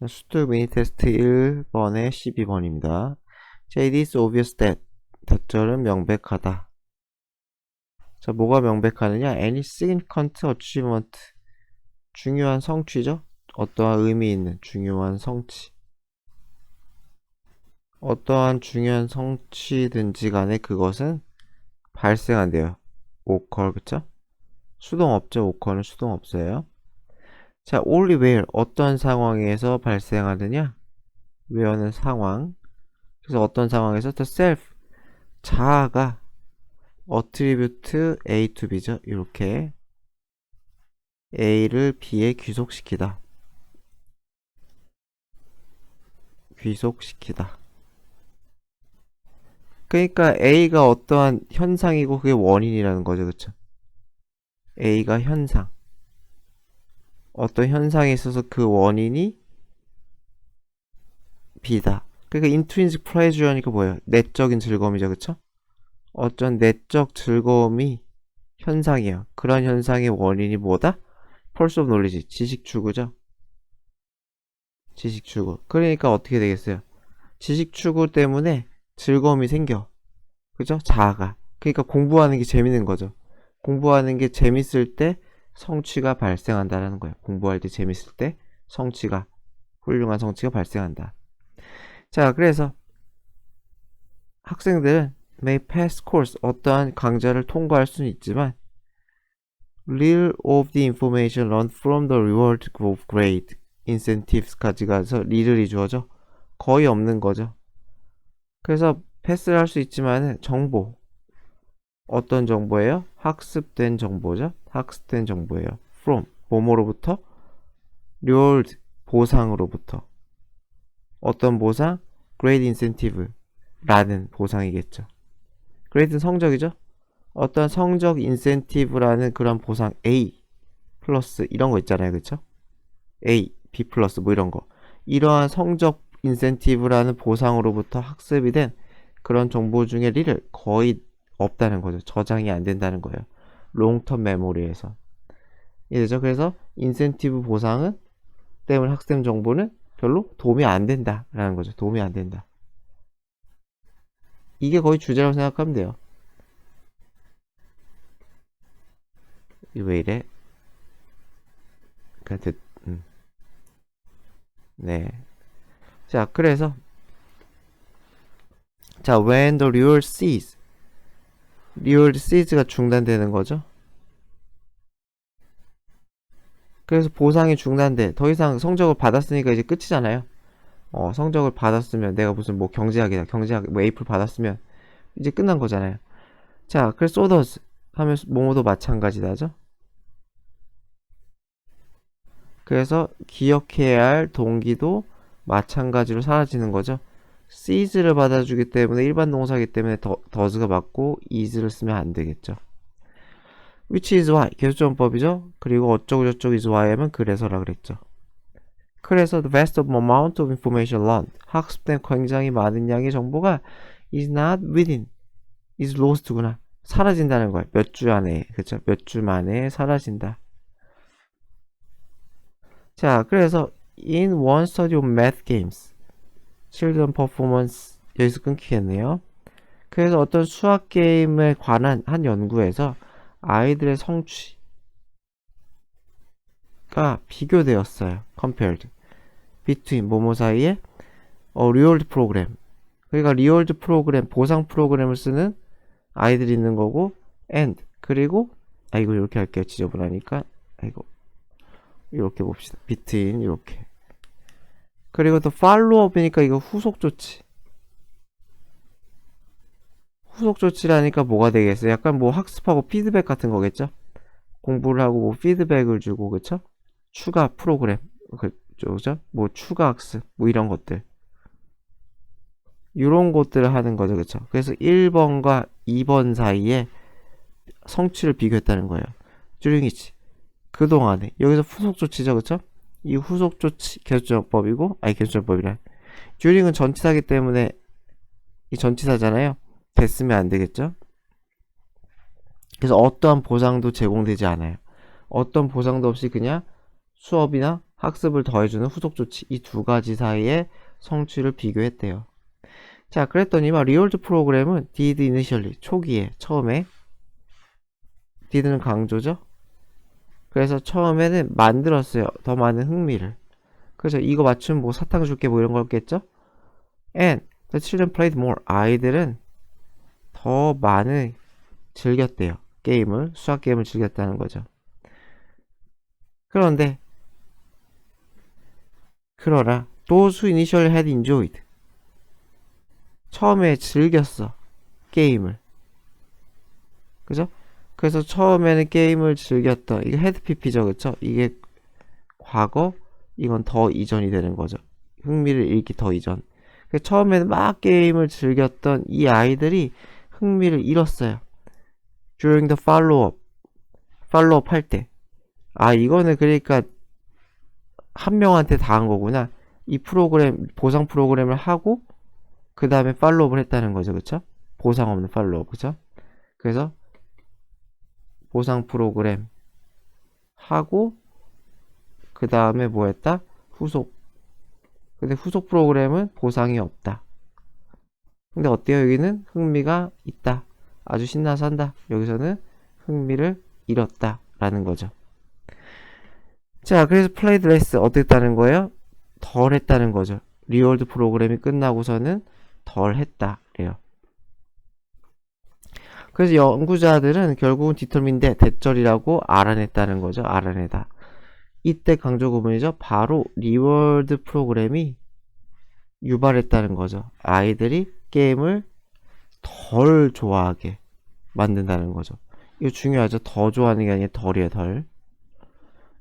수특 미니 테스트 1번에 12번입니다. 자, it is obvious that. 다절은 명백하다. 자, 뭐가 명백하느냐? any significant achievement. 중요한 성취죠? 어떠한 의미 있는 중요한 성취. 어떠한 중요한 성취든지 간에 그것은 발생한대요. occur, 그쵸? 수동 없죠? occur는 수동 없어요. 자, only where. 어떤 상황에서 발생하느냐? where는 상황. 그래서 어떤 상황에서 the self. 자아가 attribute A to B죠. 이렇게 A를 B에 귀속시키다. 귀속시키다. 그러니까 A가 어떠한 현상이고 그게 원인이라는 거죠. 그쵸? A가 현상. 어떤 현상에 있어서 그 원인이 B다. 그러니까 intrinsic pleasure니까 뭐예요? 내적인 즐거움이죠. 그쵸? 어떤 내적 즐거움이 현상이에요. 그런 현상의 원인이 뭐다? Pulse of knowledge. 지식 추구죠. 지식 추구. 그러니까 어떻게 되겠어요? 지식 추구 때문에 즐거움이 생겨. 그죠? 자아가. 그러니까 공부하는 게 재밌는 거죠. 공부하는 게 재밌을 때 성취가 발생한다는 거예요. 공부할 때 재밌을 때 성취가, 훌륭한 성취가 발생한다. 자, 그래서 학생들은 may pass course, 어떠한 강좌를 통과할 수는 있지만 real of the information learned from the reward of grade incentives까지 가서 real이 주어져 거의 없는 거죠. 그래서 패스를 할 수 있지만 정보, 어떤 정보예요? 학습된 정보죠. 학습된 정보예요. from, 뭐뭐로부터? reward, 보상으로부터. 어떤 보상? grade incentive 라는 보상이겠죠. grade는 성적이죠. 어떤 성적 인센티브라는 그런 보상 A 플러스 이런 거 있잖아요. 그쵸? A, B 플러스 뭐 이런 거. 이러한 성적 인센티브라는 보상으로부터 학습이 된 그런 정보 중에 리를 거의 없다는 거죠. 저장이 안 된다는 거예요. 롱텀 메모리에서. 이해되죠? 그래서 인센티브 보상은 때문에 학습 정보는 별로 도움이 안 된다라는 거죠. 도움이 안 된다. 이게 거의 주제라고 생각하면 돼요. 왜 이래? 그냥 네. 자, 그래서 자, when the reward cease. reward cease가 중단되는 거죠. 그래서 보상이 중단돼. 더 이상 성적을 받았으니까 이제 끝이잖아요. 성적을 받았으면 내가 무슨 뭐 경제학이다. 경제학 뭐 에이플 받았으면 이제 끝난 거잖아요. 자, 그래서 others 하면 뭐뭐도 마찬가지다죠. 그래서 기억해야 할 동기도 마찬가지로 사라지는 거죠. seize를 받아주기 때문에 일반 동사이기 때문에 does가 맞고 is를 쓰면 안 되겠죠. which is why 계수정법이죠. 그리고 어쩌고저쩌고 is why 하면 그래서라 그랬죠. 그래서 the vast amount of information learned 학습된 굉장히 많은 양의 정보가 is not within is lost구나. 사라진다는 거예요. 몇 주 안에. 그쵸? 몇 주 만에 사라진다. 자, 그래서 in one study of math games children performance 여기서 끊기겠네요. 그래서 어떤 수학 게임에 관한 한 연구에서 아이들의 성취가 비교되었어요. compared between 뭐뭐 사이에 reward 프로그램. 그러니까 reward 프로그램, 보상 프로그램을 쓰는 아이들이 있는 거고 and 그리고 이거 이렇게 할게요. 지저분하니까 이거 이렇게 봅시다. between 이렇게. 그리고 또 팔로우업이니까 이거 후속 조치. 후속 조치라니까 뭐가 되겠어요? 약간 뭐 학습하고 피드백 같은 거겠죠? 공부를 하고 뭐 피드백을 주고 그쵸? 추가 프로그램 그죠? 뭐 추가 학습 뭐 이런 것들. 이런 것들을 하는 거죠. 그쵸? 그래서 1번과 2번 사이에 성취를 비교했다는 거예요. 듀링이치. 그동안에 여기서 후속 조치죠. 그쵸? 이 후속 조치 계수정법이고 계수정법이란 듀링은 전치사기 때문에 이 전치사잖아요. 됐으면 안 되겠죠. 그래서 어떠한 보상도 제공되지 않아요. 어떤 보상도 없이 그냥 수업이나 학습을 더해주는 후속 조치 이 두 가지 사이의 성취를 비교했대요. 자, 그랬더니만 리월드 프로그램은 did initially 초기에 처음에 did는 강조죠. 그래서 처음에는 만들었어요. 더 많은 흥미를. 그래서 이거 맞추면 뭐 사탕 줄게 뭐 이런 거였겠죠? And the children played more. 아이들은 더 많이 즐겼대요. 게임을, 수학 게임을 즐겼다는 거죠. 그러나 those who initially had enjoyed. 처음에 즐겼어. 게임을. 그죠? 그래서 처음에는 게임을 즐겼던, 이게 had pp죠. 그쵸? 이게 과거, 이건 더 이전이 되는 거죠. 흥미를 잃기 더 이전. 처음에는 막 게임을 즐겼던 이 아이들이 흥미를 잃었어요. During the follow-up 할 때. 아, 이거는 그러니까 한 명한테 다 한 거구나. 이 프로그램, 보상 프로그램을 하고 그 다음에 팔로우업을 했다는 거죠. 그쵸? 보상 없는 팔로우업. 그쵸? 그래서 보상 프로그램 하고 그 다음에 뭐 했다? 후속. 근데 후속 프로그램은 보상이 없다. 근데 어때요? 여기는 흥미가 있다. 아주 신나서 한다. 여기서는 흥미를 잃었다. 라는 거죠. 자, 그래서 played less 어떻게 했다는 거예요? 덜 했다는 거죠. 리월드 프로그램이 끝나고서는 덜 했다. 래요. 그래서 연구자들은 결국은 determine인데 대절이라고 알아냈다는 거죠. 알아내다. 이때 강조 구문이죠. 바로 리월드 프로그램이 유발했다는 거죠. 아이들이 게임을 덜 좋아하게 만든다는 거죠. 이거 중요하죠. 더 좋아하는 게 아니라 덜이에요. 덜.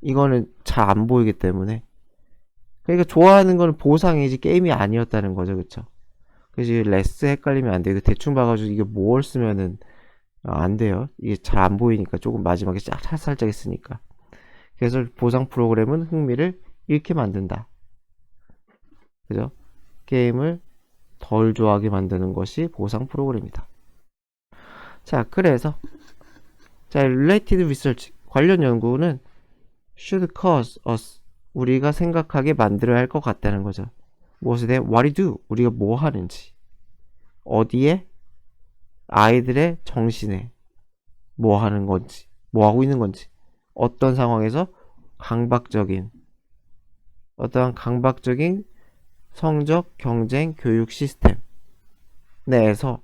이거는 잘 안 보이기 때문에. 그러니까 좋아하는 거는 보상이지 게임이 아니었다는 거죠. 그쵸? 그래서 레스 헷갈리면 안 돼요. 대충 봐가지고 이게 뭘 쓰면은 안 돼요. 이게 잘 안 보이니까 조금 마지막에 살짝 있으니까. 그래서 보상 프로그램은 흥미를 잃게 만든다. 그죠? 게임을 덜 좋아하게 만드는 것이 보상 프로그램이다. 자, 그래서 related research 관련 연구는 should cause us 우리가 생각하게 만들어야 할 것 같다는 거죠. 무엇에 대해? what we do 우리가 뭐 하는지 어디에 아이들의 정신에 뭐 하는 건지 뭐 하고 있는 건지 어떤 상황에서 어떠한 강박적인 성적 경쟁 교육 시스템 내에서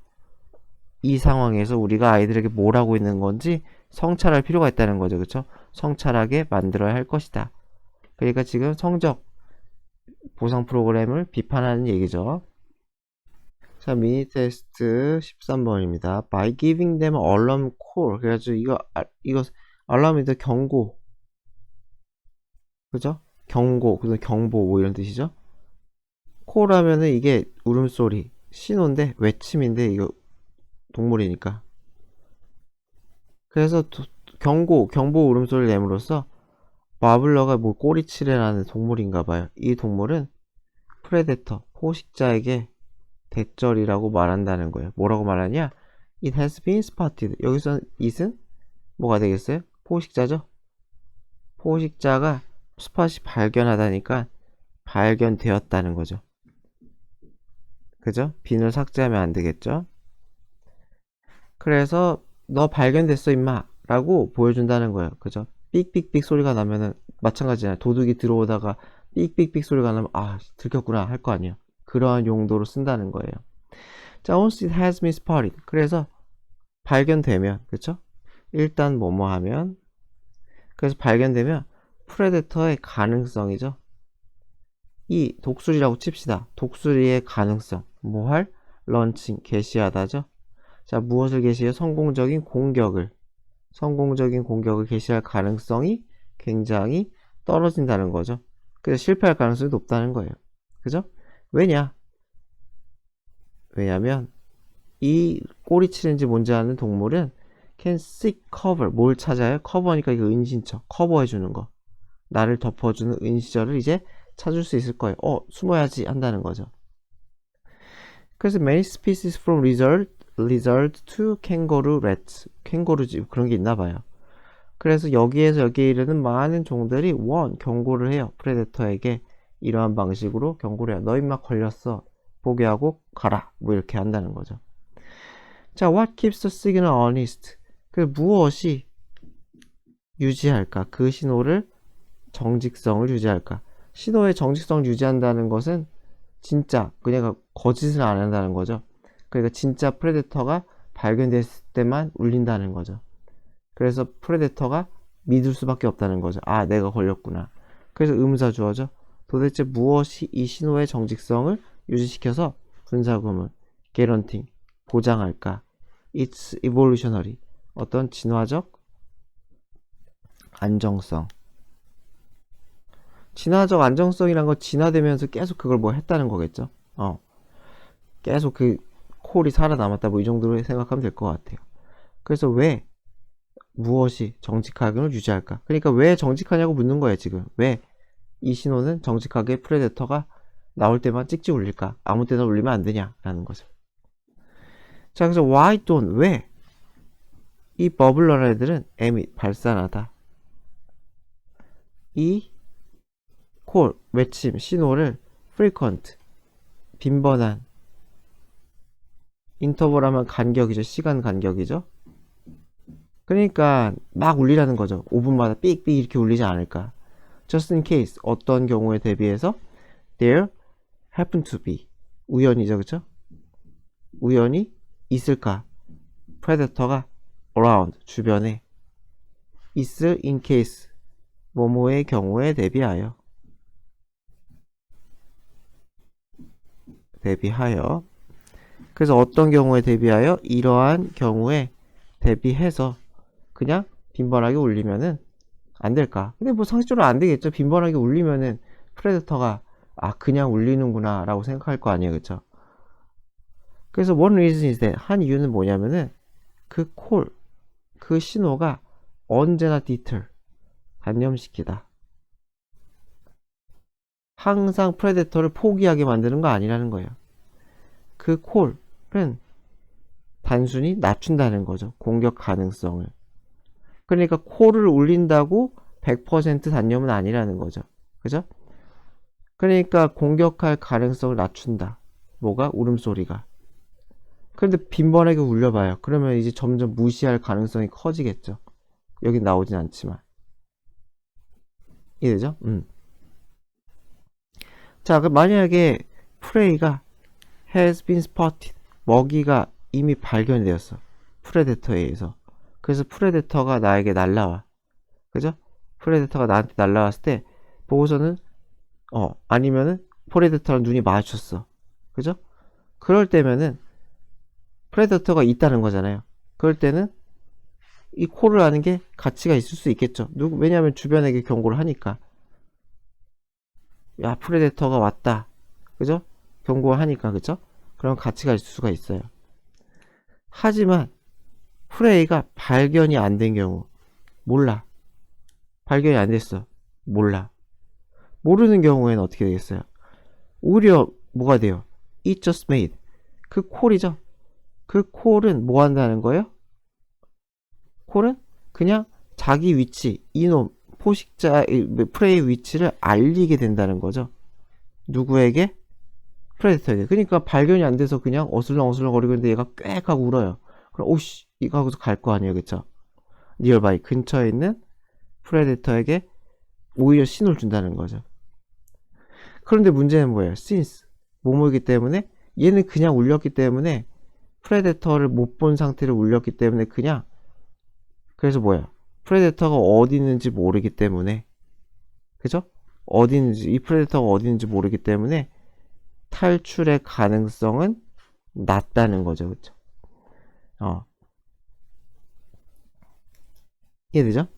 이 상황에서 우리가 아이들에게 뭘 하고 있는 건지 성찰할 필요가 있다는 거죠. 그쵸? 성찰하게 만들어야 할 것이다. 그러니까 지금 성적 보상 프로그램을 비판하는 얘기죠. 자, 미니 테스트 13번입니다. By giving them alarm call. 그래가지고 이거 알람이다 경고. 그죠? 경고, 그래서 경보 뭐 이런 뜻이죠? call 하면은 이게 울음소리, 신호인데 외침인데 이거 동물이니까. 그래서 경보 울음소리를 내므로써 마블러가 뭐 꼬리치레라는 동물인가봐요. 이 동물은 프레데터, 포식자에게 대절이라고 말한다는 거예요. 뭐라고 말하냐? It has been spotted. 여기서 it은 뭐가 되겠어요? 포식자죠? 포식자가 스팟이 발견하다니까 발견되었다는 거죠. 그죠? 빈을 삭제하면 안 되겠죠? 그래서 너 발견됐어 임마 라고 보여준다는 거예요. 그죠? 삑삑삑 소리가 나면은 마찬가지잖아요. 도둑이 들어오다가 삑삑삑 소리가 나면 아 들켰구나 할 거 아니에요. 그러한 용도로 쓴다는 거예요. 자, once it has been spotted. 그래서 발견되면 그쵸? 일단 뭐뭐 하면 그래서 발견되면 프레데터의 가능성이죠. 이 독수리라고 칩시다. 독수리의 가능성 뭐 할? 런칭 개시하다죠. 자, 무엇을 개시해요? 성공적인 공격을 개시할 가능성이 굉장히 떨어진다는 거죠. 그래서 실패할 가능성이 높다는 거예요. 그죠? 왜냐면 이 꼬리치는지 뭔지 아는 동물은 can seek cover. 뭘 찾아요? 커버니까 이거 은신처. 커버해주는 거. 나를 덮어주는 은시절을 이제 찾을 수 있을 거예요. 숨어야지 한다는 거죠. 그래서 many species from lizard to kangaroo rats. 캥거루집 그런 게 있나 봐요. 그래서 여기에서 여기에 이르는 많은 종들이 경고를 해요. 프레데터에게 이러한 방식으로 경고를 해요. 너 임마 걸렸어. 포기하고 가라. 뭐 이렇게 한다는 거죠. 자, what keeps the signal honest? 그 무엇이 유지할까? 그 신호를 정직성을 유지할까? 신호의 정직성을 유지한다는 것은 진짜 그냥 거짓을 안 한다는 거죠. 그러니까 진짜 프레데터가 발견됐을 때만 울린다는 거죠. 그래서 프레데터가 믿을 수밖에 없다는 거죠. 아, 내가 걸렸구나. 그래서 의문사주어죠. 도대체 무엇이 이 신호의 정직성을 유지시켜서 분사구문 guaranteeing 보장할까? It's evolutionary 어떤 진화적 안정성. 진화적 안정성이란 건 진화되면서 계속 그걸 뭐 했다는 거겠죠. 계속 그 콜이 살아남았다 뭐 이 정도로 생각하면 될 것 같아요. 그래서 왜 무엇이 정직하게를 유지할까? 그러니까 왜 정직하냐고 묻는 거예요 지금. 왜 이 신호는 정직하게 프레데터가 나올 때만 찍찍 울릴까? 아무 때나 울리면 안 되냐라는 거죠. 자, 그래서 why don't 왜 이 버블러라는 애들은 emit 발산하다. 이 콜 외침 신호를 frequent 빈번한 인터벌 하면 간격이죠. 시간 간격이죠. 그러니까 막 울리라는 거죠. 5분마다 삑삑 이렇게 울리지 않을까. Just in case 어떤 경우에 대비해서 there happen to be 우연이죠. 그쵸? 우연히 있을까. predator가 around 주변에 있을 in case 뭐뭐의 경우에 대비하여 그래서 어떤 경우에 대비하여 이러한 경우에 대비해서 그냥 빈번하게 울리면은 안 될까? 근데 뭐 상식적으로 안 되겠죠. 빈번하게 울리면은 프레데터가 아 그냥 울리는구나 라고 생각할 거 아니에요. 그쵸? 그래서 one reason is that 한 이유는 뭐냐면은 그 콜, 그 신호가 언제나 deter 단념시키다. 항상 프레데터를 포기하게 만드는 거 아니라는 거예요. 그 콜은 단순히 낮춘다는 거죠. 공격 가능성을. 그러니까 콜을 울린다고 100% 단념은 아니라는 거죠. 그죠? 그러니까 공격할 가능성을 낮춘다. 뭐가? 울음소리가. 그런데 빈번하게 울려봐요. 그러면 이제 점점 무시할 가능성이 커지겠죠. 여긴 나오진 않지만. 이해되죠? 자, 그럼 만약에 프레이가 has been spotted. 먹이가 이미 발견되었어. 프레데터에 의해서. 그래서 프레데터가 나에게 날라와. 그죠? 프레데터가 나한테 날라왔을 때 보고서는 아니면은 프레데터랑 눈이 마주쳤어. 그죠? 그럴 때면은 프레데터가 있다는 거잖아요. 그럴 때는 이 콜을 하는 게 가치가 있을 수 있겠죠. 왜냐하면 주변에게 경고를 하니까. 야, 프레데터가 왔다. 그죠? 경고하니까, 그죠? 그런 가치가 있을 수가 있어요. 하지만 프레이가 발견이 안 된 경우 몰라. 발견이 안 됐어. 몰라. 모르는 경우에는 어떻게 되겠어요? 오히려 뭐가 돼요? It just made. 그 콜이죠. 그 콜은 뭐 한다는 거예요? 콜은 그냥 자기 위치, 이놈, 포식자, 프레이 위치를 알리게 된다는 거죠. 누구에게? 프레데터에게. 그러니까 발견이 안 돼서 그냥 어슬렁어슬렁 거리고 있는데 얘가 꽥 하고 울어요. 그럼 오씨 이거 하고서 갈 거 아니에요. 그쵸? 니얼바이 근처에 있는 프레데터에게 오히려 신호를 준다는 거죠. 그런데 문제는 뭐예요? since 뭐뭐이기 때문에 얘는 그냥 울렸기 때문에 프레데터를 못 본 상태로 울렸기 때문에 그냥 그래서 뭐야? 프레데터가 어디 있는지 모르기 때문에 그죠? 어디 있는지 이 프레데터가 어디 있는지 모르기 때문에 탈출의 가능성은 낮다는 거죠. 그쵸? 이해되죠?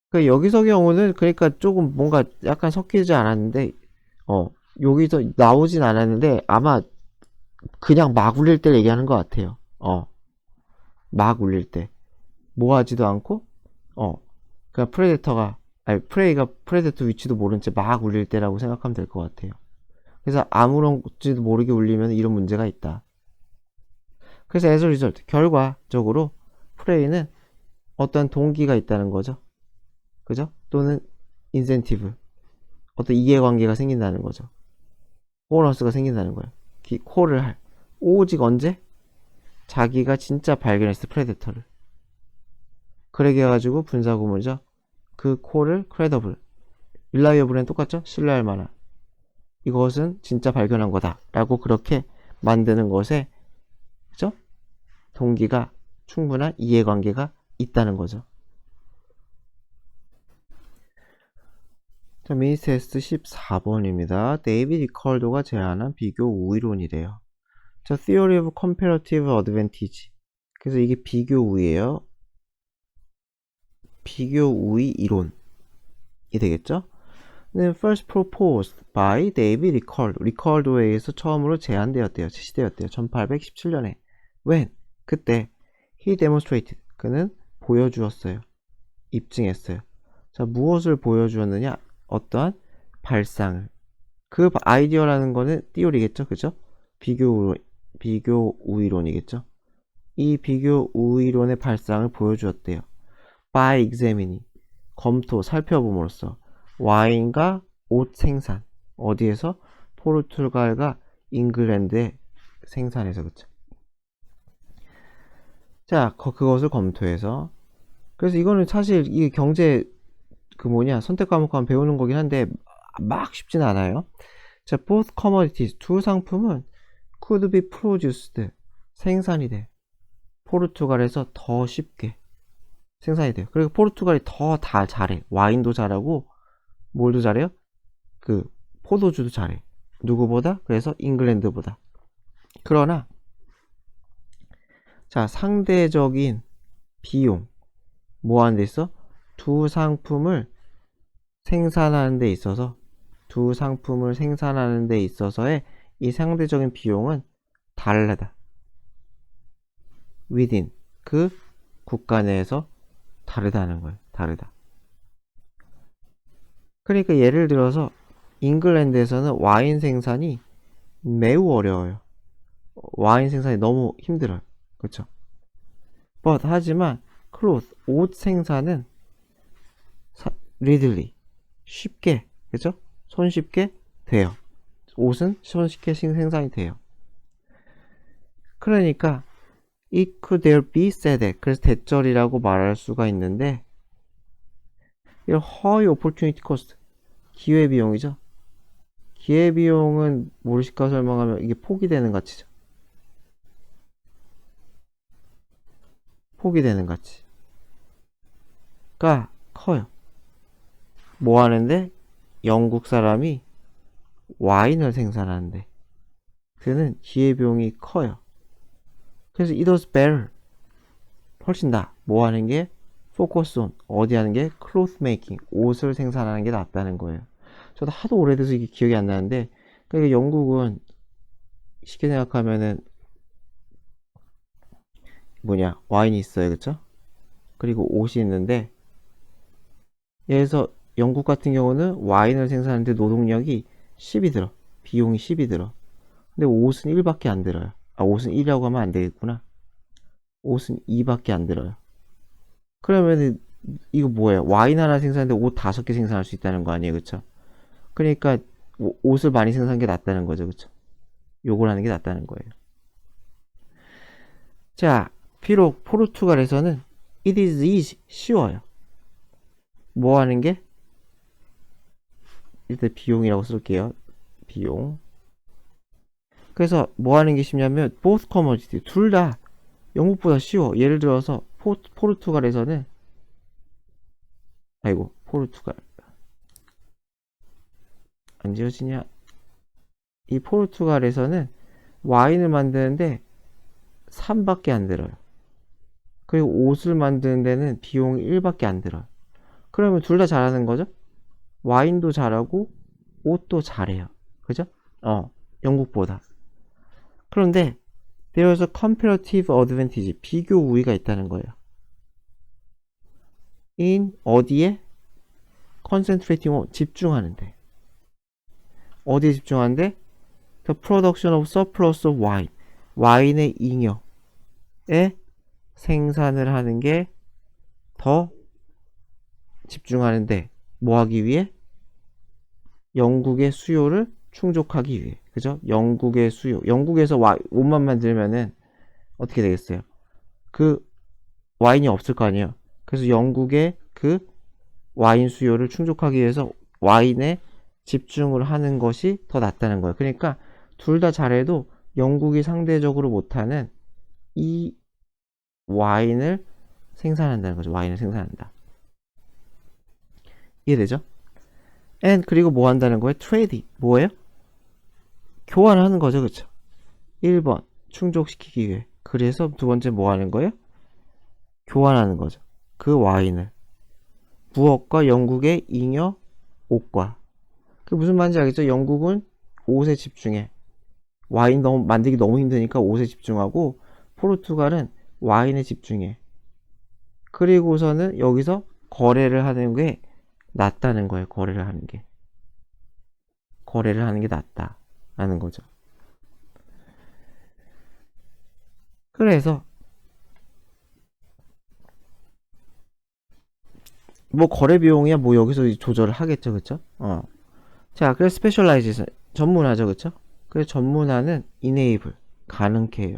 그 여기서 경우는 그러니까 조금 뭔가 약간 섞이지 않았는데 여기서 나오진 않았는데 아마 그냥 막 울릴 때 얘기하는 것 같아요. 막 울릴 때 뭐 하지도 않고 그냥 프레이가 프레데터 위치도 모른 채 막 울릴 때라고 생각하면 될 것 같아요. 그래서 아무런지도 모르게 울리면 이런 문제가 있다. 그래서 as a result 결과적으로 디스플레이는 어떤 동기가 있다는 거죠. 그죠? 또는 인센티브, 어떤 이해관계가 생긴다는 거죠. 보너스가 생긴다는 거예요. 콜을 할. 오직 언제? 자기가 진짜 발견했을 프레데터를. 그러게 해가지고 분사구문이죠. 그 콜을 credible, reliable은 똑같죠? 신뢰할 만한. 이것은 진짜 발견한 거다 라고 그렇게 만드는 것에, 그죠? 동기가 충분한 이해관계가 있다는 거죠. 자, 미니 테스트 14번입니다. 데이비드 리컬도가 제안한 비교 우위론이래요. 자, Theory of Comparative Advantage. 그래서 이게 비교 우위예요. 비교 우위 이론이 되겠죠? First proposed by David Ricardo. 리컬도에 의해서 처음으로 제안되었대요. 제시되었대요. 1817년에. When? 그때 he demonstrated. 그는 보여주었어요. 입증했어요. 자, 무엇을 보여주었느냐? 어떠한 발상을. 그 아이디어라는 거는 띠오리겠죠? 그죠? 비교 우위론이겠죠? 이 비교 우위론의 발상을 보여주었대요. By examining. 검토, 살펴봄으로써 와인과 옷 생산. 어디에서? 포르투갈과 잉글랜드의 생산에서. 그쵸? 자, 그것을 검토해서. 그래서 이거는 사실 이 경제 선택 과목만 배우는 거긴 한데 막 쉽진 않아요. 자, both commodities, 두 상품은 could be produced, 생산이 돼. 포르투갈에서 더 쉽게 생산이 돼요. 그리고 포르투갈이 더 다 잘해. 와인도 잘하고 뭘도 잘해요? 포도주도 잘해. 누구보다? 그래서 잉글랜드보다. 그러나 자, 상대적인 비용 뭐 하는 데 있어? 두 상품을 생산하는 데 있어서의 이 상대적인 비용은 다르다. within, 그 국가 내에서 다르다는 거예요. 다르다. 그러니까 예를 들어서 잉글랜드에서는 와인 생산이 매우 어려워요. 와인 생산이 너무 힘들어요. 그렇죠? But 하지만 cloth, 옷 생산은 readily, 쉽게, 그죠? 손쉽게 돼요. 옷은 손쉽게 생산이 돼요. 그러니까 it could there be said, 그래서 대절이라고 말할 수가 있는데, 이거 high opportunity cost, 기회비용이죠. 기회비용은 모르실까 설명하면 이게 포기되는 가치죠. 포기되는 가치가 커요. 뭐 하는데? 영국 사람이 와인을 생산하는데 그는 기회비용이 커요. 그래서 it was better, 훨씬 나. 뭐 하는 게? focus on, 어디 하는 게? cloth making, 옷을 생산하는 게 낫다는 거예요. 저도 하도 오래돼서 이게 기억이 안 나는데, 그러니까 영국은 쉽게 생각하면은 와인이 있어요. 그쵸? 그리고 옷이 있는데, 예를 들어서 영국 같은 경우는 와인을 생산하는데 노동력이 10이 들어. 비용이 10이 들어. 근데 옷은 1밖에 안 들어요. 옷은 1이라고 하면 안 되겠구나. 옷은 2밖에 안 들어요. 그러면은 이거 뭐예요? 와인 하나 생산하는데 옷 5개 생산할 수 있다는 거 아니에요? 그쵸? 그러니까 옷을 많이 생산하는 게 낫다는 거죠. 그쵸? 요걸 하는 게 낫다는 거예요. 자, 비록 포르투갈에서는 it is easy, 쉬워요. 뭐 하는 게? 일단 비용이라고 쓸게요. 비용. 그래서 뭐 하는 게 쉽냐면 both commodity, 둘 다 영국보다 쉬워. 예를 들어서 포르투갈에서는 포르투갈 안 지워지냐? 이 포르투갈에서는 와인을 만드는데 3밖에 안 들어요. 그리고 옷을 만드는 데는 비용이 1밖에 안 들어요. 그러면 둘 다 잘하는 거죠? 와인도 잘하고 옷도 잘해요. 그죠? 영국보다. 그런데 there is a comparative advantage, 비교 우위가 있다는 거예요. in 어디에? concentrating on, 집중하는데. 어디에 집중하는데? the production of surplus of wine, 와인의 잉여에 생산을 하는 게 더 집중하는데 뭐 하기 위해? 영국의 수요를 충족하기 위해. 그죠? 영국의 수요. 영국에서 옷만 만들면은 어떻게 되겠어요? 그 와인이 없을 거 아니에요. 그래서 영국의 그 와인 수요를 충족하기 위해서 와인에 집중을 하는 것이 더 낫다는 거예요. 그러니까 둘 다 잘해도 영국이 상대적으로 못하는 이 와인을 생산한다는 거죠. 와인을 생산한다. 이해되죠? and 그리고 뭐 한다는 거예요? 트레이딩. 뭐예요? 교환하는 거죠. 그쵸? 1번 충족시키기 위해. 그래서 두 번째 뭐 하는 거예요? 교환하는 거죠. 그 와인을 무엇과? 영국의 잉여 옷과. 그 무슨 말인지 알겠죠? 영국은 옷에 집중해. 와인 만들기 너무 힘드니까 옷에 집중하고, 포르투갈은 와인에 집중해. 그리고서는 여기서 거래를 하는 게 낫다는 거예요. 거래를 하는 게 낫다라는 거죠. 그래서 뭐 거래 비용이야 뭐 여기서 조절을 하겠죠. 그쵸? 자, 그래서 스페셜라이제이션 전문화죠. 그쵸? 그래서 전문화는 enable 가능케 해요.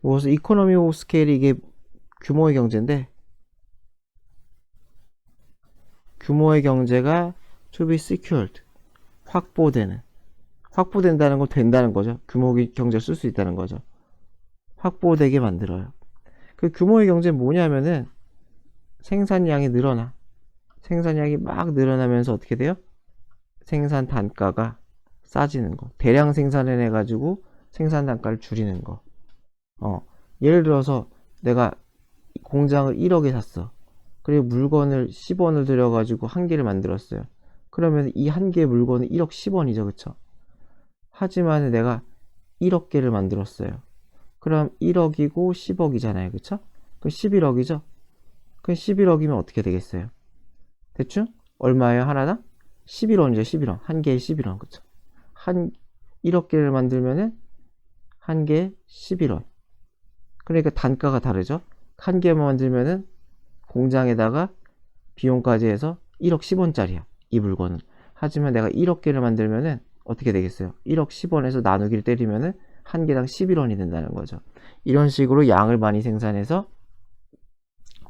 무엇을 이코노미 오브 스케일이 이게 규모의 경제인데, 규모의 경제가 to be secured 확보된다는 건 된다는 거죠. 규모의 경제를 쓸 수 있다는 거죠. 확보되게 만들어요. 그 규모의 경제는 뭐냐면은 생산량이 늘어나. 생산량이 막 늘어나면서 어떻게 돼요? 생산 단가가 싸지는 거. 대량 생산을 해가지고 생산 단가를 줄이는 거. 예를 들어서 내가 공장을 1억에 샀어. 그리고 물건을 10원을 들여가지고 한 개를 만들었어요. 그러면 이 한 개의 물건은 1억 10원이죠. 그쵸? 하지만 내가 1억 개를 만들었어요. 그럼 1억이고 10억이잖아요. 그쵸? 그럼 11억이죠? 그럼 11억이면 어떻게 되겠어요? 대충? 얼마예요? 하나당? 11원이죠. 11원. 한 개에 11원. 그쵸? 1억 개를 만들면은 한 개에 11원. 그러니까 단가가 다르죠? 한 개만 만들면은 공장에다가 비용까지 해서 1억 10원짜리야. 이 물건은. 하지만 내가 1억 개를 만들면은 어떻게 되겠어요? 1억 10원에서 나누기를 때리면은 한 개당 11원이 된다는 거죠. 이런 식으로 양을 많이 생산해서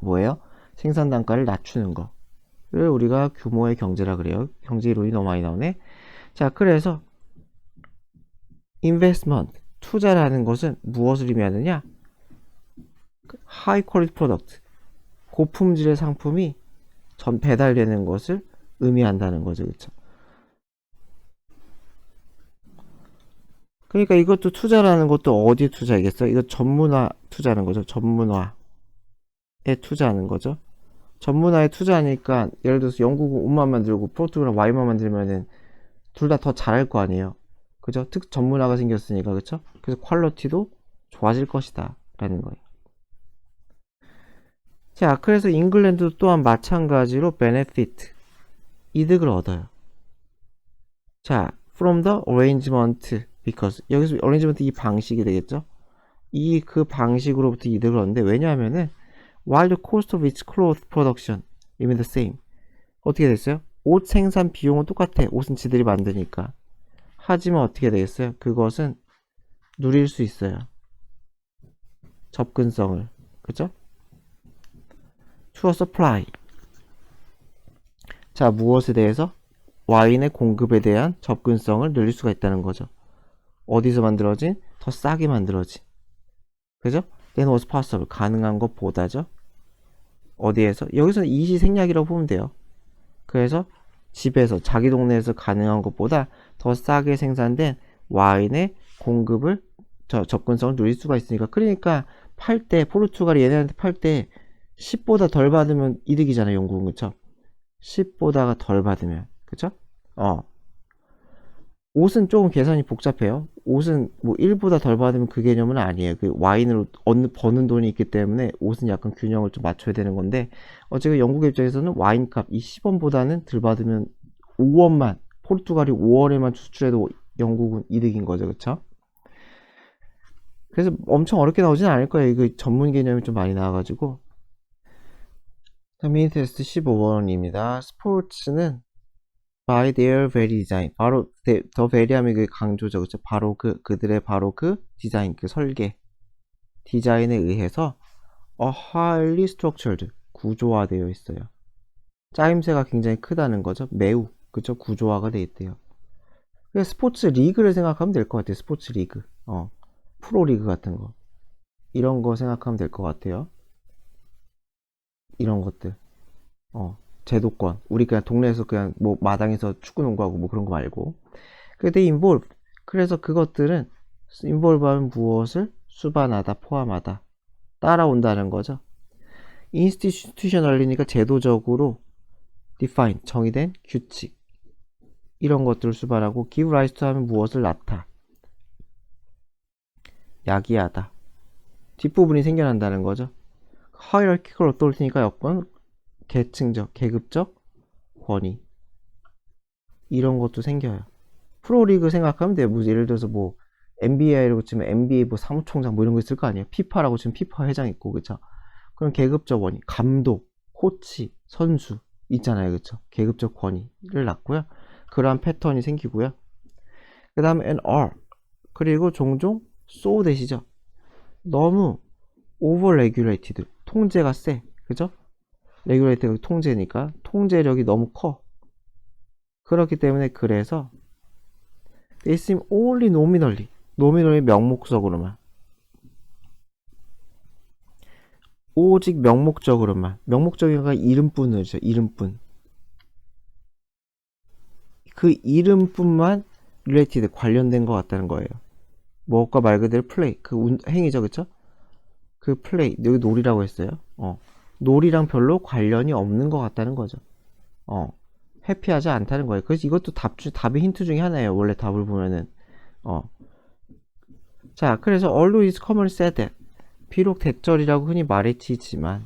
뭐예요? 생산 단가를 낮추는 거를 우리가 규모의 경제라 그래요. 경제 이론이 너무 많이 나오네. 자, 그래서 investment, 투자라는 것은 무엇을 의미하느냐? high quality product, 고품질의 상품이 배달되는 것을 의미한다는 거죠. 그쵸? 그러니까 이것도 투자라는 것도 어디에 투자이겠어요? 이거 전문화 투자하는 거죠. 전문화에 투자하는 거죠. 전문화에 투자하니까 예를 들어서 영국은 옷만 만들고 포르투갈은 와인만 만들면은 둘 다 더 잘할 거 아니에요. 그죠? 전문화가 생겼으니까. 그쵸? 그래서 퀄리티도 좋아질 것이다 라는 거예요. 자, 그래서 잉글랜드 또한 마찬가지로 benefit, 이득을 얻어요. 자, from the arrangement because, 여기서 arrangement 이 방식이 되겠죠? 그 방식으로부터 이득을 얻는데, 왜냐하면은 while the cost of its cloth production remain the same. 어떻게 됐어요? 옷 생산 비용은 똑같아. 옷은 지들이 만드니까. 하지만 어떻게 되겠어요? 그것은 누릴 수 있어요. 접근성을. 그죠? to a supply. 자, 무엇에 대해서? 와인의 공급에 대한 접근성을 늘릴 수가 있다는 거죠. 어디서 만들어진? 더 싸게 만들어진. 그죠? Then was possible. 가능한 것보다죠. 어디에서? 여기서는 이시생략이라고 보면 돼요. 그래서 집에서, 자기 동네에서 가능한 것보다 더 싸게 생산된 와인의 공급을, 접근성을 누릴 수가 있으니까. 그러니까 팔 때, 포르투갈이 얘네한테 팔 때 10보다 덜 받으면 이득이잖아요. 영국은. 그쵸? 10보다가 덜 받으면. 그쵸? 옷은 조금 계산이 복잡해요. 옷은 뭐 1보다 덜 받으면 그 개념은 아니에요. 그 와인으로 버는 돈이 있기 때문에 옷은 약간 균형을 좀 맞춰야 되는 건데, 어쨌든 영국의 입장에서는 와인값 이 10원보다는 덜 받으면 5원만, 포르투갈이 5원에만 수출해도 영국은 이득인 거죠. 그쵸? 그래서 엄청 어렵게 나오진 않을 거예요. 이거 전문 개념이 좀 많이 나와가지고. 미니 테스트 15번입니다. 스포츠는 by their very design. 바로 더 very하면 그 강조죠. 그쵸? 바로 그들의 바로 그 디자인, 그 설계, 디자인에 의해서 highly structured. 구조화되어 있어요. 짜임새가 굉장히 크다는 거죠. 매우. 그쵸? 구조화가 되어 있대요. 스포츠 리그를 생각하면 될 것 같아요. 스포츠 리그. 프로리그 같은 거. 이런 거 생각하면 될 것 같아요. 이런 것들. 제도권. 우리 그냥 동네에서 그냥 뭐 마당에서 축구 농구하고 뭐 그런 거 말고. 근데 involve. 그래서 그것들은 involve 하면 무엇을 수반하다, 포함하다. 따라온다는 거죠. institutional이니까 제도적으로 define, 정의된 규칙. 이런 것들을 수반하고 give rise to 하면 무엇을 낳다. 야기하다. 뒷부분이 생겨난다는 거죠. hierarchical authority니까 여건 계층적, 계급적 권위. 이런 것도 생겨요. 프로리그 생각하면 돼요. 뭐 예를 들어서 뭐 NBA라고 치면 NBA 뭐 사무총장 뭐 이런 거 있을 거 아니에요. 피파라고 치면 피파 회장 있고, 그쵸? 그럼 계급적 권위, 감독, 코치, 선수 있잖아요. 그쵸? 계급적 권위를 낳고요. 그러한 패턴이 생기고요. 그 다음에 an R. 그리고 종종 so 대시죠. 너무 over regulated. 통제가 세. 그죠? 레귤레이트가 통제니까 통제력이 너무 커. 그렇기 때문에 그래서 they seem only nominally. 노미널이 명목적으로만. 오직 명목적으로만. 명목적인가 이름뿐이죠. 이름뿐. 그 이름뿐만 related 관련된 것 같다는 거예요. 무엇과 말 그대로 플레이. 그 행위죠. 그쵸? 그 플레이. 여기 놀이라고 했어요. 놀이랑 별로 관련이 없는 것 같다는 거죠. 해피하지 않다는 거예요. 그래서 이것도 답의 힌트 중에 하나예요. 원래 답을 보면은. 자, 그래서 although it's commonly said that. 비록 대절이라고 흔히 말해지지만.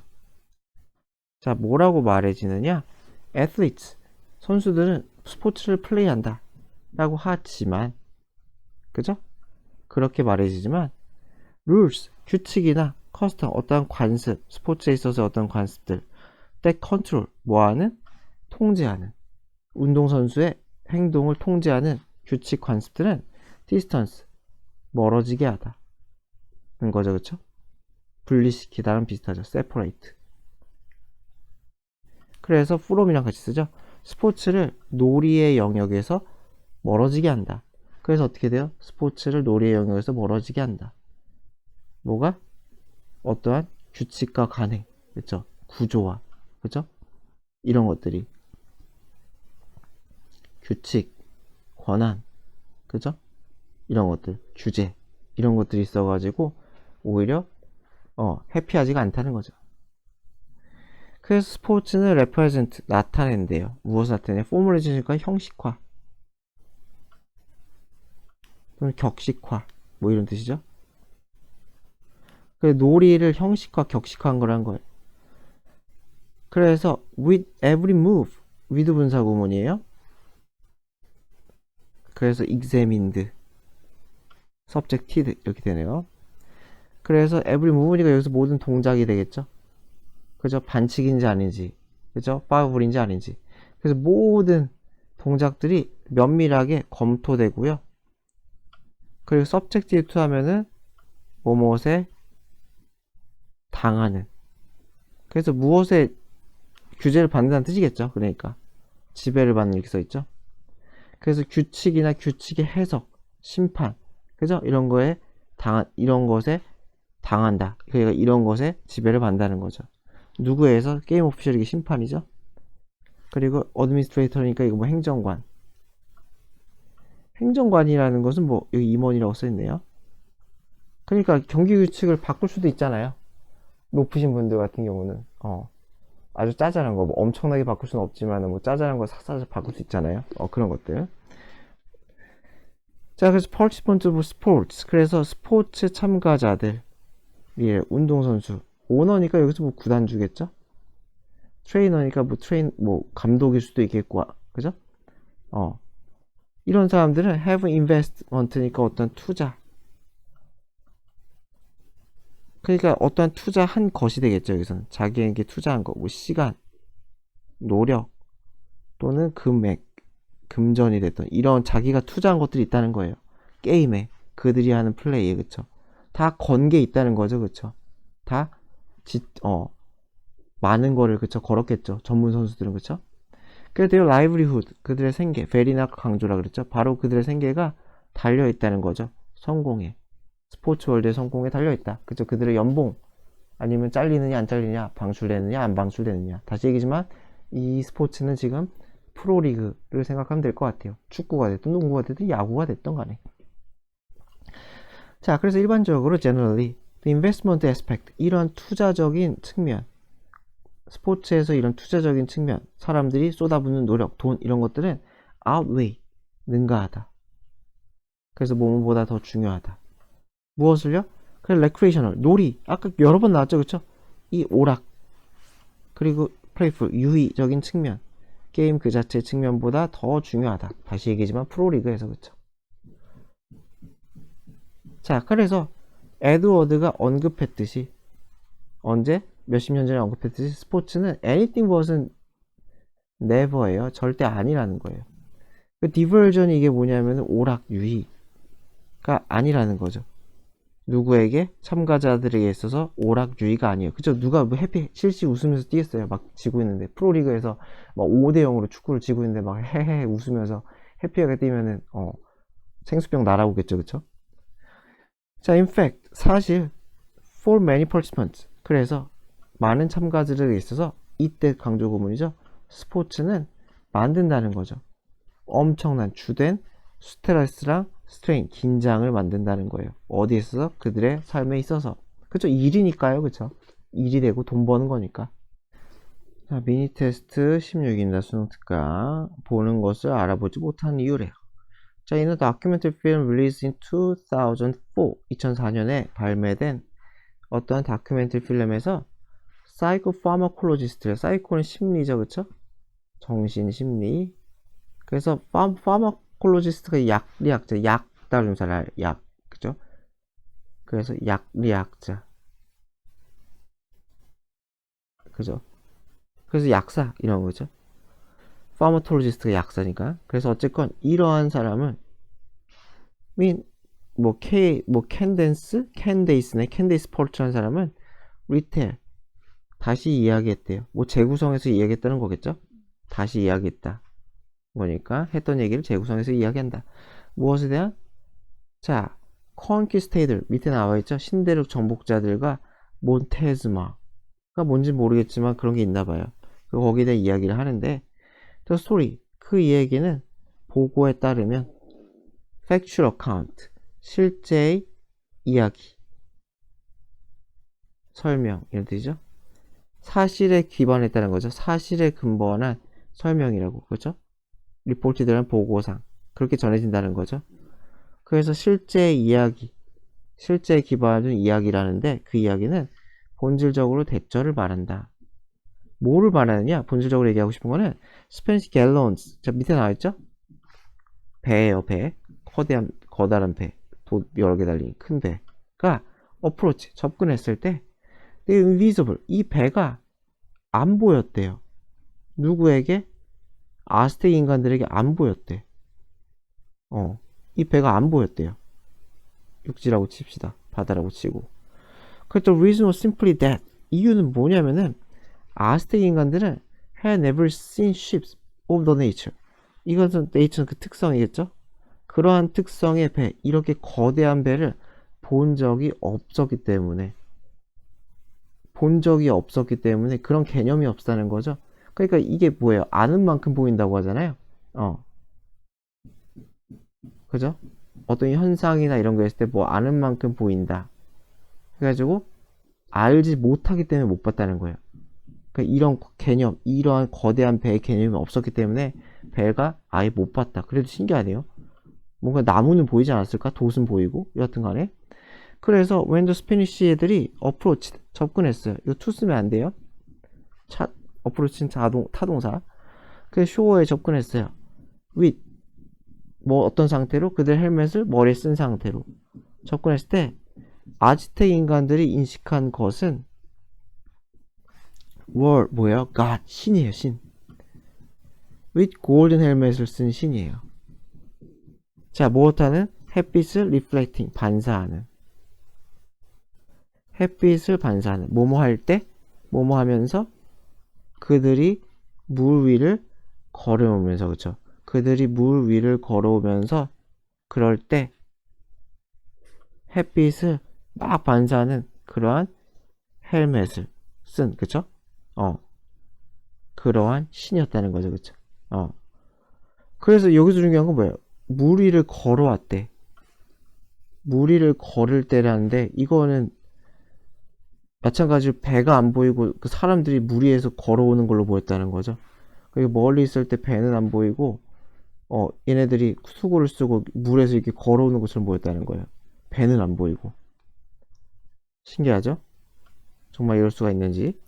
자, 뭐라고 말해지느냐? athletes. 선수들은 스포츠를 플레이한다. 라고 하지만. 그죠? 그렇게 말해지지만. rules. 규칙이나 custom. 어떠한 관습. 스포츠에 있어서 어떤 관습들. that control. 뭐하는? 통제하는. 운동선수의 행동을 통제하는 규칙 관습들은 distance, 멀어지게 하다. 는 거죠, 그쵸? 분리시키다랑 비슷하죠. separate. 그래서 from이랑 같이 쓰죠. 스포츠를 놀이의 영역에서 멀어지게 한다. 그래서 어떻게 돼요? 스포츠를 놀이의 영역에서 멀어지게 한다. 뭐가? 어떠한 규칙과 관행, 그쵸? 구조화, 그쵸? 이런 것들이. 규칙, 권한, 그죠? 이런 것들, 규제, 이런 것들이 있어가지고 오히려 해피하지가 않다는 거죠. 그래서 스포츠는 represent, 나타낸대요. 무엇을 나타내냐? 포멀리즘과 형식화, 또는 격식화, 뭐 이런 뜻이죠. 그래서 놀이를 형식화, 격식화한 거란 거예요. 그래서 with every move, with 분사 구문이에요. 그래서 examined, subjected 이렇게 되네요. 그래서 every move니까 여기서 모든 동작이 되겠죠. 그죠? 반칙인지 아닌지, 그죠? 파울인지 아닌지. 그래서 모든 동작들이 면밀하게 검토되고요. 그리고 subjective to 하면은 무엇에 당하는. 그래서 무엇에 규제를 받는다는 뜻이겠죠. 그러니까 지배를 받는 이렇게 써있죠. 그래서 규칙이나 규칙의 해석, 심판, 그죠? 이런 것에 당한다. 그러니까 이런 것에 지배를 받는다는 거죠. 누구에서? 게임 오피셜이 심판이죠. 그리고 어드미니스트레이터니까 이거 뭐 행정관. 행정관이라는 것은 뭐 여기 임원이라고 써있네요. 그러니까 경기 규칙을 바꿀 수도 있잖아요. 높으신 분들 같은 경우는 아주 짜잘한 거, 뭐 엄청나게 바꿀 수는 없지만 뭐 짜잘한 거 싹싹 바꿀 수 있잖아요. 그런 것들. 자, 그래서 participant of sports. 그래서 스포츠 참가자들. 예, 운동선수. 오너니까 여기서 뭐 구단주겠죠? 트레이너니까 뭐 감독일 수도 있겠고, 그죠? 이런 사람들은 have investment니까 어떤 투자. 그러니까 어떠한 투자한 것이 되겠죠. 여기서는 자기에게 투자한 거, 뭐 시간, 노력 또는 금액, 금전이 됐던 이런 자기가 투자한 것들이 있다는 거예요. 게임에 그들이 하는 플레이에. 그쵸? 다 건 게 있다는 거죠. 그쵸? 다 많은 거를 그쵸 걸었겠죠. 전문 선수들은. 그쵸? 그래도 라이브리후드 그들의 생계, 베리나 강조라 그랬죠. 바로 그들의 생계가 달려 있다는 거죠. 성공에, 스포츠 월드의 성공에 달려 있다. 그쵸? 그들의 연봉 아니면 잘리느냐 안 잘리느냐, 방출되느냐 안 방출되느냐. 다시 얘기지만 이 스포츠는 지금 프로리그를 생각하면 될 것 같아요. 축구가 됐든 농구가 됐든 야구가 됐든 간에. 자, 그래서 일반적으로 generally the investment aspect, 이런 투자적인 측면, 스포츠에서 이런 투자적인 측면, 사람들이 쏟아붓는 노력, 돈 이런 것들은 outweigh, 능가하다. 그래서 뭐뭐보다 더 중요하다. 무엇을요? 그래, recreational, 놀이. 아까 여러 번 나왔죠, 그쵸? 이 오락, 그리고 playful, 유의적인 측면, 게임 그 자체 측면보다 더 중요하다. 다시 얘기지만 프로리그에서. 그쵸? 자, 그래서 에드워드가 언급했듯이, 언제? 몇십 년 전에 언급했듯이 스포츠는 anything but은 never예요. 절대 아니라는 거예요. 그 diversion이 이게 뭐냐면 오락, 유희가 아니라는 거죠. 누구에게? 참가자들에게 있어서 오락, 유희가 아니에요. 그쵸? 누가 뭐 해피, 실시 웃으면서 뛰겠어요. 막 지고 있는데. 프로리그에서 막 5대0으로 축구를 지고 있는데 막 헤헤 웃으면서 해피하게 뛰면은, 생수병 날아오겠죠. 그쵸? 자, in fact, 사실, for many participants. 그래서 많은 참가자들에게 있어서 이때 강조 구문이죠. 스포츠는 만든다는 거죠. 엄청난 주된 스트레스랑 스트레인, 긴장을 만든다는 거예요. 어디에 있어서? 그들의 삶에 있어서. 그쵸? 일이니까요. 그쵸? 일이 되고 돈 버는 거니까. 자, 미니 테스트 16입니다. 수능 특강. 보는 것을 알아보지 못한 이유래요. 자, 이는 다큐멘터리 필름 released in 2004, 2004년에 발매된 어떠한 다큐멘터리 필름에서 사이코파마콜로지스트래요. 사이코는 심리죠, 그쵸? 정신, 심리. 그래서 파마콜로지스트가 약리학자, 약 다루는 약, 그죠? 그래서 약리학자, 그죠? 그래서 약사 이런 거죠. 파마톨로지스트가 약사니까. 그래서 어쨌건 이러한 사람은 캔데이스 폴트라는 사람은 리텔 다시 이야기했대요. 뭐 재구성해서 이야기했다는 거겠죠? 다시 이야기했다. 거니까 했던 얘기를 재구성해서 이야기한다. 무엇에 대한? 자, 컨키스테이들 밑에 나와있죠? 신대륙 정복자들과 몬테즈마가 뭔지 모르겠지만 그런 게 있나봐요. 거기에 대한 이야기를 하는데 The story, 그 이야기는 보고에 따르면 factual account, 실제의 이야기, 설명 이런 뜻이죠. 사실에 기반했다는 거죠. 사실에 근거한 설명이라고. 그렇죠? 리포트들은 보고상 그렇게 전해진다는 거죠. 그래서 실제 이야기, 실제에 기반한 이야기라는데 그 이야기는 본질적으로 대처를 말한다. 뭐를 말하느냐? 본질적으로 얘기하고 싶은 거는 스페니시 갤런스, 자 밑에 나와있죠? 배예요. 배, 거다란 배, 여러 개 달린 큰 배가 어프로치, 접근했을 때 invisible, 이 배가 안 보였대요. 누구에게? 아스텍 인간들에게 안 보였대. 이 배가 안 보였대요. 육지라고 칩시다. 바다라고 치고. 그래서 reason was simply that. 이유는 뭐냐면은 아스텍 인간들은 had never seen ships of the nature. 이것은 nature는 그 특성이겠죠? 그러한 특성의 배, 이렇게 거대한 배를 본 적이 없었기 때문에 그런 개념이 없다는 거죠. 그러니까 이게 뭐예요? 아는 만큼 보인다고 하잖아요. 그죠? 어떤 현상이나 이런 거 했을 때 뭐 아는 만큼 보인다. 그래가지고 알지 못하기 때문에 못 봤다는 거예요. 그러니까 이런 개념, 이러한 거대한 배의 개념이 없었기 때문에 배가 아예 못 봤다. 그래도 신기하네요. 뭔가 나무는 보이지 않았을까? 돛은 보이고 여하튼 간에. 그래서 when the Spanish 애들이 approached, 접근했어요. 이거 to 쓰면 안 돼요. approach는 타동사. 그래서 shore에 접근했어요. with, 뭐 어떤 상태로? 그들 헬멧을 머리에 쓴 상태로 접근했을 때 아즈텍 인간들이 인식한 것은 were 뭐예요? God, 신이에요, 신. with golden helmet을 쓴 신이에요. 자, 무엇하는? 햇빛을 reflecting, 반사하는. 햇빛을 반사하는. 뭐뭐 할 때? 뭐뭐 하면서 그들이 물 위를 걸어오면서, 그쵸? 그들이 물 위를 걸어오면서 그럴 때 햇빛을 막 반사하는 그러한 헬멧을 쓴, 그쵸? 그러한 신이었다는 거죠, 그쵸? 그래서 여기서 중요한 건 뭐예요? 물 위를 걸어왔대. 물 위를 걸을 때라는데, 이거는 마찬가지로 배가 안 보이고 그 사람들이 물 위에서 걸어오는 걸로 보였다는 거죠. 그리고 멀리 있을 때 배는 안 보이고, 얘네들이 수고를 쓰고 물에서 이렇게 걸어오는 것처럼 보였다는 거예요. 배는 안 보이고. 신기하죠? 정말 이럴 수가 있는지.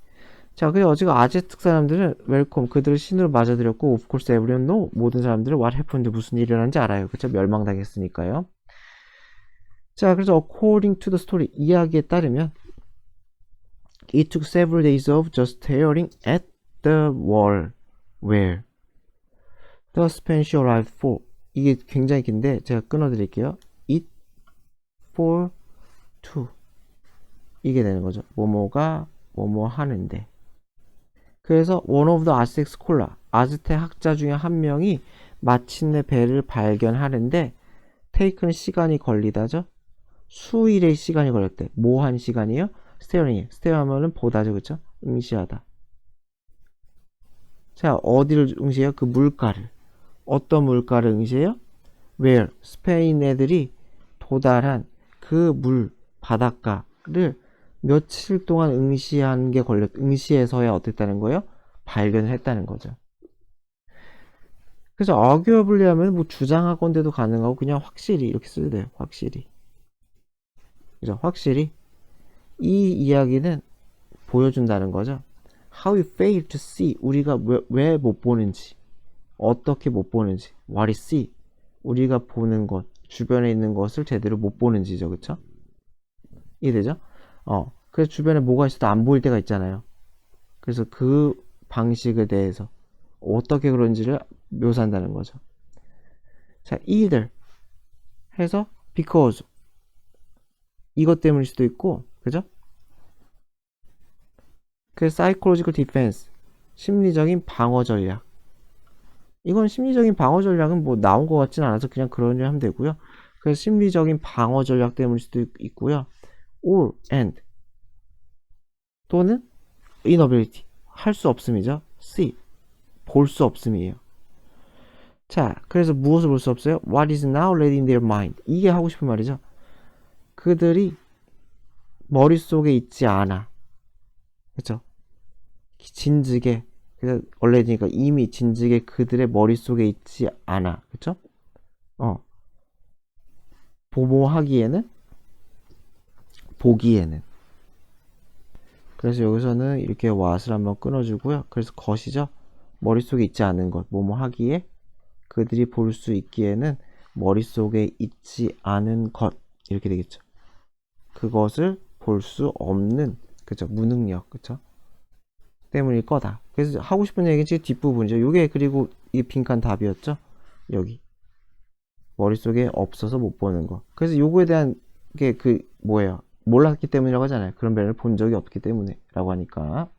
자, 그래서 어제가 아제트 사람들은 웰컴, 그들을 신으로 맞아들였고, of course everyone know, 모든 사람들은 what happened, 무슨 일이 일어난지 알아요. 그쵸? 멸망당했으니까요. 자, 그래서 according to the story, 이야기에 따르면 it took several days of just staring at the wall where the Spanish arrived for. 이게 굉장히 긴데 제가 끊어드릴게요. it for to 이게 되는 거죠. 뭐뭐가 뭐뭐 하는데. 그래서 one of the Aztec scholar, 아즈텍 학자 중에 한 명이 마침내 배를 발견하는데 take는 시간이 걸리다죠. 수일의 시간이 걸렸대. 뭐 한 시간이요? staring. stare 하면은 보다죠, 그쵸? 응시하다. 자, 어디를 응시해요? 그 물가를. 어떤 물가를 응시해요? where 스페인 애들이 도달한 그 물 바닷가를 며칠 동안 응시한 게 응시해서야 어땠다는 거예요? 발견을 했다는 거죠. 그래서 arguably 하면 뭐 주장하건대도 가능하고 그냥 확실히 이렇게 쓰야 돼요. 확실히. 그죠? 확실히 이 이야기는 보여준다는 거죠. How we fail to see, 우리가 왜 못 보는지, 어떻게 못 보는지, what we see, 우리가 보는 것, 주변에 있는 것을 제대로 못 보는지죠, 그쵸? 이해되죠? 그래서 주변에 뭐가 있어도 안 보일 때가 있잖아요. 그래서 그 방식에 대해서 어떻게 그런지를 묘사한다는 거죠. 자, either 해서 because 이것 때문일 수도 있고, 그죠? 그 psychological defense 심리적인 방어 전략. 이건 심리적인 방어 전략은 뭐 나온 것 같진 않아서 그냥 그런 일 하면 되고요. 그래서 심리적인 방어 전략 때문일 수도 있고요. or and 또는 inability 할 수 없음이죠. see 볼 수 없음이에요. 자, 그래서 무엇을 볼 수 없어요? What is now ready in their mind. 이게 하고 싶은 말이죠. 그들이 머릿속에 있지 않아. 그쵸? 진즉에, 그래서 원래니까 이미 진즉에 그들의 머릿속에 있지 않아. 그쵸? 보모하기에는, 보기에는. 그래서 여기서는 이렇게 what을 한번 끊어주고요. 그래서 것이죠. 머릿속에 있지 않은 것, 뭐뭐 하기에 그들이 볼 수 있기에는 머릿속에 있지 않은 것 이렇게 되겠죠. 그것을 볼 수 없는, 그죠? 무능력, 그죠? 때문일 거다. 그래서 하고 싶은 얘기는 지금 뒷부분이죠. 요게 그리고 이 빈칸 답이었죠. 여기 머릿속에 없어서 못 보는 거. 그래서 요거에 대한 게 그 뭐예요? 몰랐기 때문이라고 하잖아요. 그런 변을 본 적이 없기 때문에 라고 하니까.